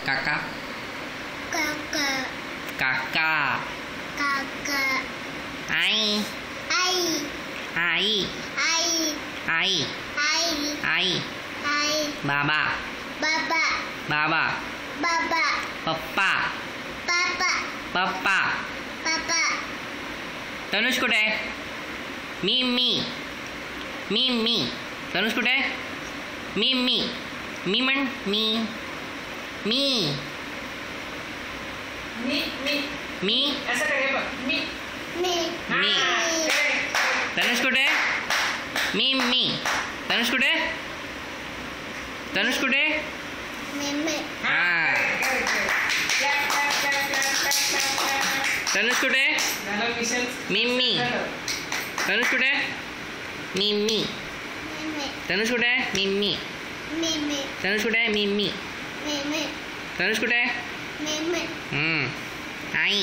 काका काका काका काका आई आई आई आई आई आई आई आई बाबा बाबा बाबा बाबा पप्पा पापा पप्पा पापा तनुष कुठे आहे मी मी मी मी तनुष कुठे आहे मी मी मी म्हण मी मी मी मी मी असं काय बघ मी मी मी तनुष कुठे आहे मी मी तनुष कुठे आहे तनुष कुठे आहे मी मी हां तनुष कुठे आहे झालं मिशन मी मी तनुष कुठे आहे मी मी मी तनुष कुठे आहे मी मी मी मी तनुष कुठे आहे मी मी मी तनुष कुठे आहे मी आई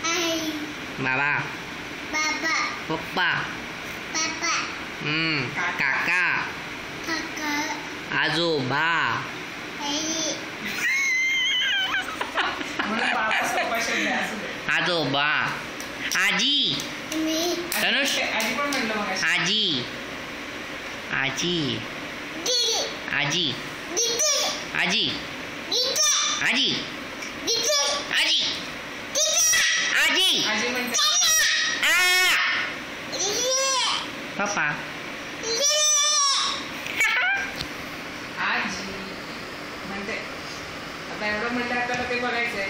आई बाबा बाबा पप्पा पापा काका काका आजोबा आई म्हणून बाबा सोपा शब्द आहे, असू दे. आजोबा आजी मी तनुष आधी पण म्हणलं मग आजी आजी दीदी आजी दीदी आजी दीदी आजी दीदी आजी आजी आजी म्हणते आ दीदी पप्पा आजी म्हणते आता एवढं म्हणलं आपल्याला ते बघायचंय